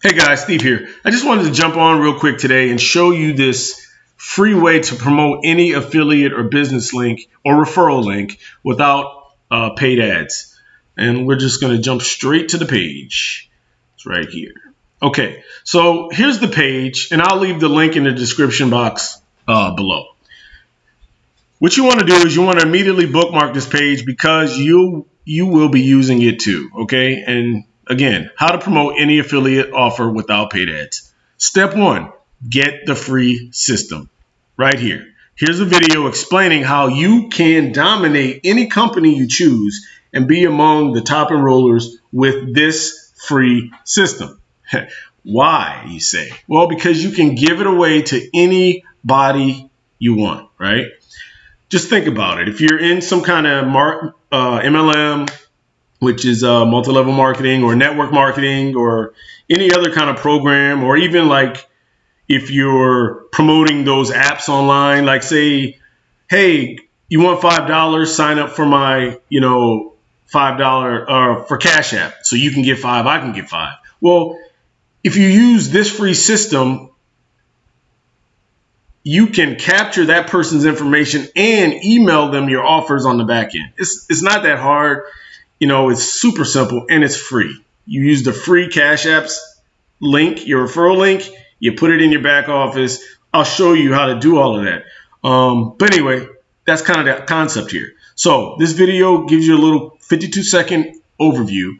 Hey guys, Steve here. I just wanted to jump on real quick today and show you this free way to promote any affiliate or business link or referral link without paid ads. And we're just going to jump straight to the page. It's right here. Okay, so here's the page, and I'll leave the link in the description box below. What you want to do is you want to immediately bookmark this page because you will be using it too, okay? And again, how to promote any affiliate offer without paid ads. Step 1, get the free system right here. Here's a video explaining how you can dominate any company you choose and be among the top enrollers with this free system. Why, you say? Well, because you can give it away to anybody you want, right? Just think about it. If you're in some kind of MLM, which is multi-level marketing or network marketing or any other kind of program, or even like if you're promoting those apps online, like say, hey, you want $5, sign up for my, $5 for Cash App. So you can get 5, I can get 5. Well, if you use this free system, you can capture that person's information and email them your offers on the back end. It's not that hard. It's super simple and it's free. You use the free Cash Apps link, your referral link, you put it in your back office. I'll show you how to do all of that. But anyway, that's kind of the concept here. So this video gives you a little 52-second overview.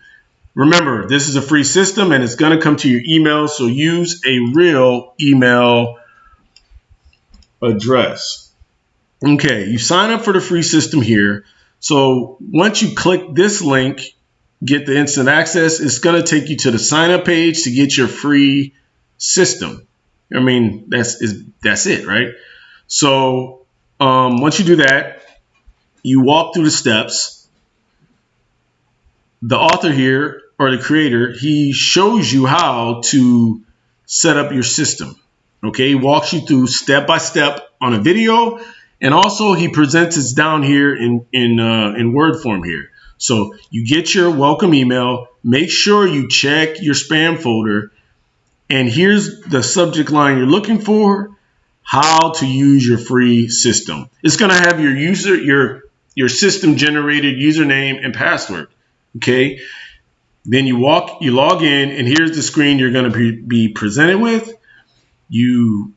Remember, this is a free system and it's going to come to your email. So use a real email address. Okay, you sign up for the free system here. So once you click this link, get the instant access, it's going to take you to the sign up page to get your free system. I mean, that's it, right? So once you do that, you walk through the steps. The author here, or the creator, he shows you how to set up your system. Okay, he walks you through step by step on a video, and also he presents it down here in Word form here. So you get your welcome email. Make sure you check your spam folder, and here's the subject line you're looking for: how to use your free system. It's going to have your system generated username and password. Okay, then you log in, and here's the screen you're going to be presented with. You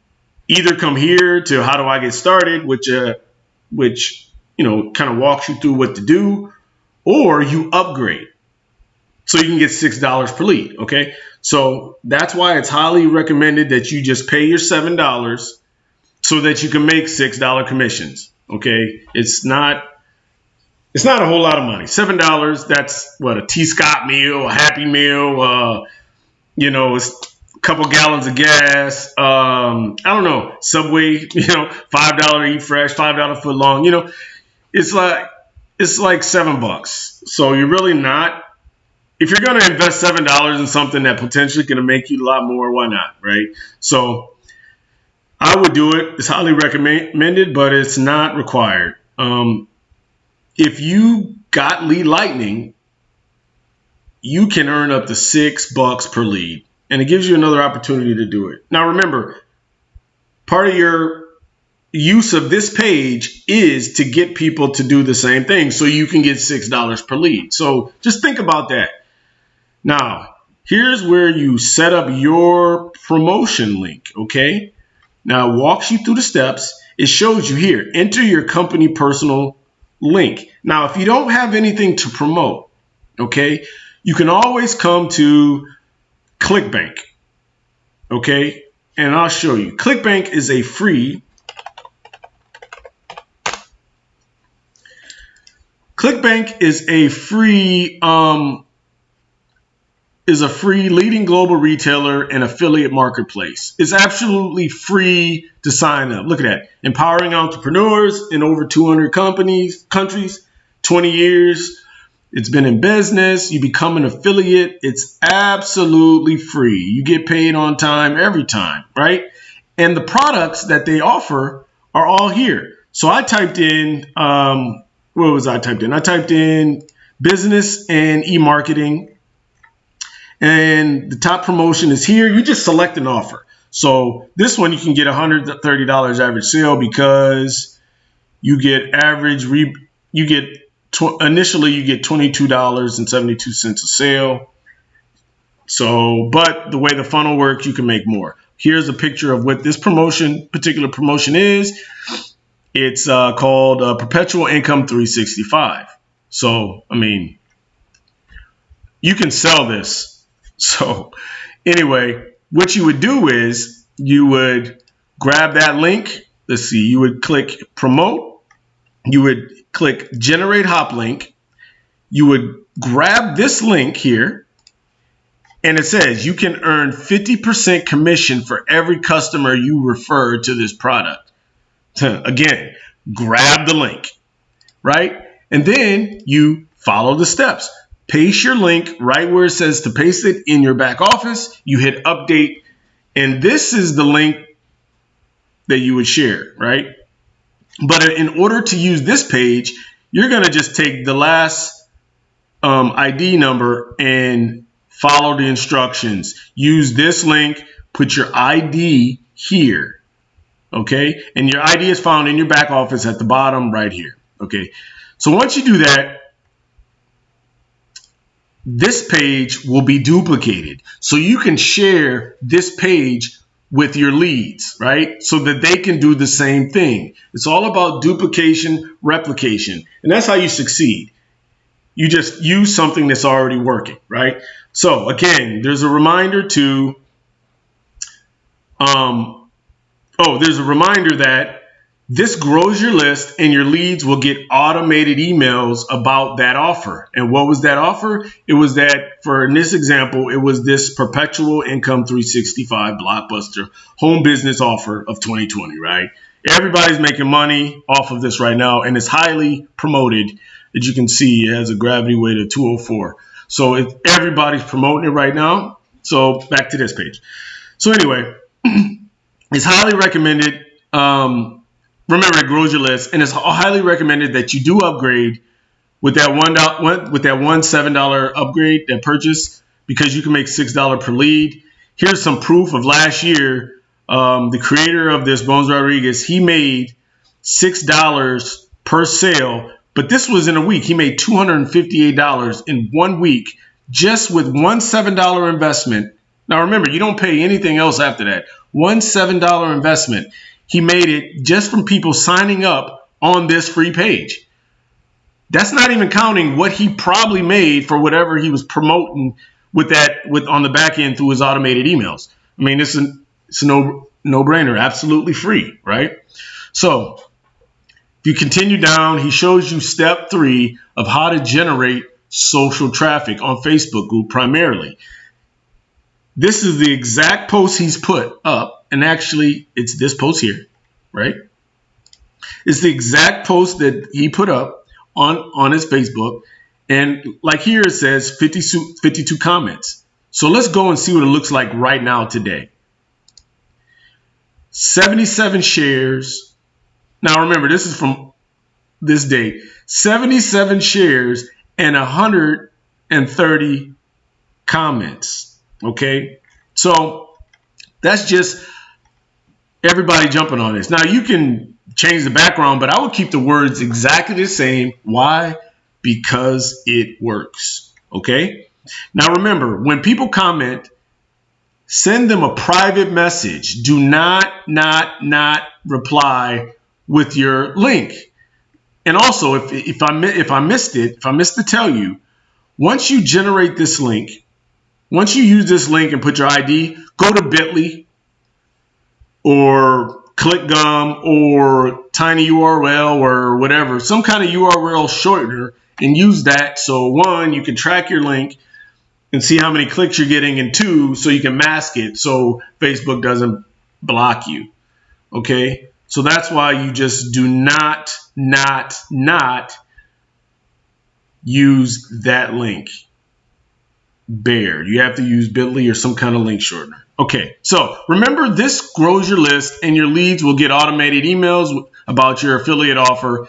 either come here to how do I get started, which kind of walks you through what to do, or you upgrade so you can get $6 per lead. Okay, so that's why it's highly recommended that you just pay your $7 so that you can make $6 commissions. Okay, it's not a whole lot of money. $7, that's what, a T. Scott meal, a Happy Meal, it's couple gallons of gas, I don't know, Subway, $5 eat fresh, $5 foot long, it's like $7. So you're really not, if you're going to invest $7 in something that potentially going to make you a lot more, why not, right? So I would do it. It's highly recommended, but it's not required. If you got lead lightning, you can earn up to $6 per lead. And it gives you another opportunity to do it. Now, remember, part of your use of this page is to get people to do the same thing so you can get $6 per lead. So just think about that. Now, here's where you set up your promotion link, okay? Now, it walks you through the steps. It shows you here, enter your company personal link. Now, if you don't have anything to promote, okay, you can always come to Clickbank, okay, and I'll show you. Clickbank is a free. Clickbank is a free leading global retailer and affiliate marketplace. It's absolutely free to sign up. Look at that, empowering entrepreneurs in over 200 countries, 20 years. It's been in business. You become an affiliate. It's absolutely free. You get paid on time every time, right? And the products that they offer are all here. So I typed in, I typed in business and e-marketing. And the top promotion is here. You just select an offer. So this one you can get $130 average sale because you get initially you get $22.72 a sale. So, but the way the funnel works, you can make more. Here's a picture of what this particular promotion is. It's called Perpetual Income 365. So, I mean, you can sell this. So, anyway, what you would do is you would grab that link. Let's see, you would click promote. You would click generate hop link. You would grab this link here. And it says you can earn 50% commission for every customer you refer to this product. Again, grab the link, right? And then you follow the steps. Paste your link right where it says to paste it in your back office. You hit update. And this is the link that you would share, right? But in order to use this page, you're going to just take the last ID number and follow the instructions. Use this link, put your ID here, okay? And your ID is found in your back office at the bottom right here, okay? So once you do that, this page will be duplicated. So you can share this page with your leads, right? So that they can do the same thing. It's all about duplication, replication, and that's how you succeed. You just use something that's already working, right? So again, there's a reminder to, there's a reminder that this grows your list and your leads will get automated emails about that offer. And what was that offer? It was that, for in this example, it was this Perpetual Income 365 blockbuster home business offer of 2020, right? Everybody's making money off of this right now, and it's highly promoted. As you can see, it has a gravity weight of 204. So everybody's promoting it right now. So back to this page. So anyway, it's highly recommended. Remember, it grows your list, and it's highly recommended that you do upgrade with that one $7 upgrade, that purchase, because you can make $6 per lead. Here's some proof of last year. The creator of this, Bones Rodriguez, he made $6 per sale. But this was in a week. He made $258 in 1 week just with one $7 investment. Now, remember, you don't pay anything else after that. One $7 investment. He made it just from people signing up on this free page. That's not even counting what he probably made for whatever he was promoting with on the back end through his automated emails. I mean, it's a no-brainer, absolutely free, right? So if you continue down, he shows you step 3 of how to generate social traffic on Facebook group primarily. This is the exact post he's put up, and actually it's this post here, right? It's the exact post that he put up on his Facebook, and like here it says 52 comments. So let's go and see what it looks like right now today. 77 shares. Now remember, this is from this date. 77 shares and 130 comments. Okay, so that's just everybody jumping on this. Now you can change the background, but I would keep the words exactly the same. Why? Because it works. Okay, now remember, when people comment, send them a private message. Do not reply with your link. And also, if I missed to tell you, once you generate this link, once you use this link and put your ID, go to Bitly or ClickGum or TinyURL or whatever, some kind of URL shortener, and use that. So 1, you can track your link and see how many clicks you're getting, and 2, so you can mask it so Facebook doesn't block you. Okay, so that's why you just do not use that link. You have to use Bitly or some kind of link shortener. Okay, so remember, this grows your list and your leads will get automated emails about your affiliate offer.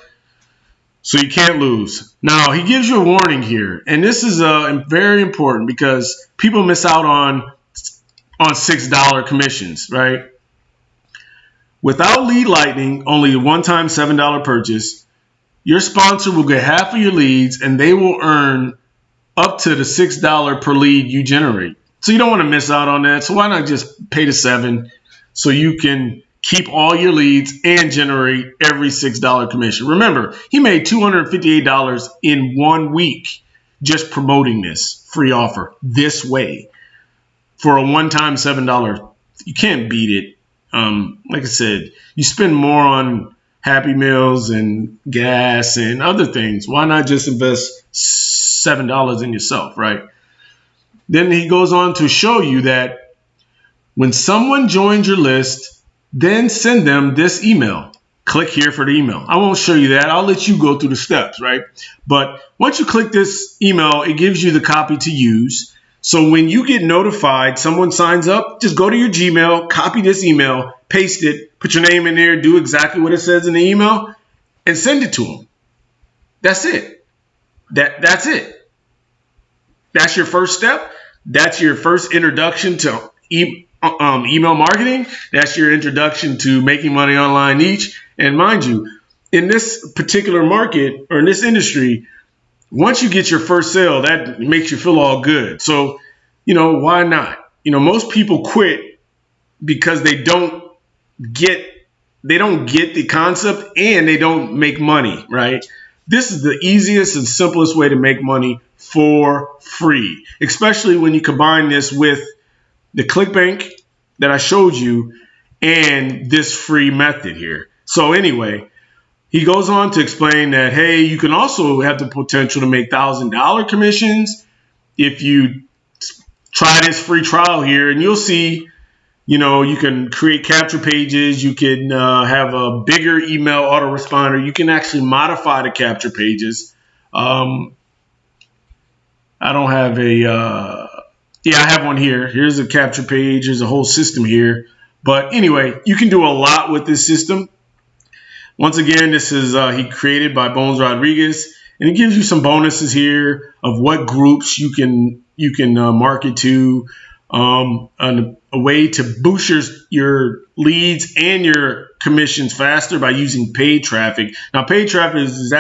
So you can't lose. Now, he gives you a warning here, and this is very important because people miss out on $6 commissions, right? Without lead lightning, only a one-time $7 purchase, your sponsor will get half of your leads, and they will earn up to the $6 per lead you generate. So you don't want to miss out on that. So why not just pay the $7 so you can keep all your leads and generate every $6 commission? Remember, he made $258 in 1 week just promoting this free offer this way for a one-time $7. You can't beat it. Like I said, you spend more on Happy Meals and gas and other things. Why not just invest $7 in yourself, right? Then he goes on to show you that when someone joins your list, then send them this email. Click here for the email. I won't show you that. I'll let you go through the steps, right? But once you click this email, it gives you the copy to use. So when you get notified, someone signs up, just go to your Gmail, copy this email, paste it, put your name in there, do exactly what it says in the email, and send it to them. That's it. That's it. That's your first step. That's your first introduction to email marketing. That's your introduction to making money online niche. And mind you, in this particular market or in this industry, once you get your first sale, that makes you feel all good. So, why not? Most people quit because they don't get the concept and they don't make money, right? This is the easiest and simplest way to make money for free, especially when you combine this with the Clickbank that I showed you and this free method here. So anyway, he goes on to explain that, hey, you can also have the potential to make $1,000 commissions if you try this free trial here, and you'll see, you can create capture pages. You can have a bigger email autoresponder. You can actually modify the capture pages. I don't have I have one here. Here's a capture page. There's a whole system here. But anyway, you can do a lot with this system. Once again, this is he created by Bones Rodriguez, and it gives you some bonuses here of what groups you can market to, a way to boost your leads and your commissions faster by using paid traffic. Now, paid traffic is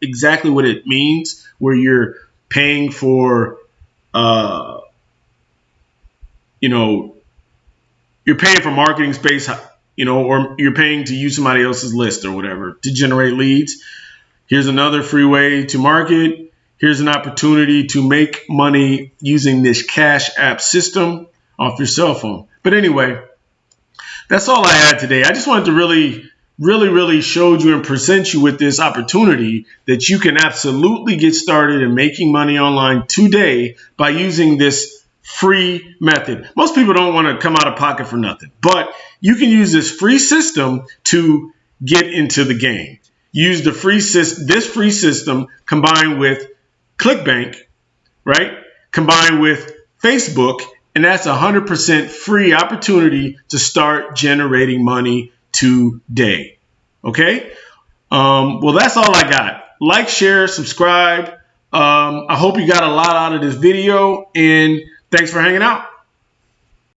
exactly what it means, where you're paying for, you're paying for marketing space, or you're paying to use somebody else's list or whatever to generate leads. Here's another free way to market. Here's an opportunity to make money using this Cash App system off your cell phone. But anyway, that's all I had today. I just wanted to really show you and present you with this opportunity that you can absolutely get started in making money online today by using this free method. Most people don't want to come out of pocket for nothing, but you can use this free system to get into the game. Use this free system combined with Clickbank, right? Combined with Facebook, and that's 100% free opportunity to start generating money today. Okay? Well, that's all I got. Like, share, subscribe. I hope you got a lot out of this video, and thanks for hanging out.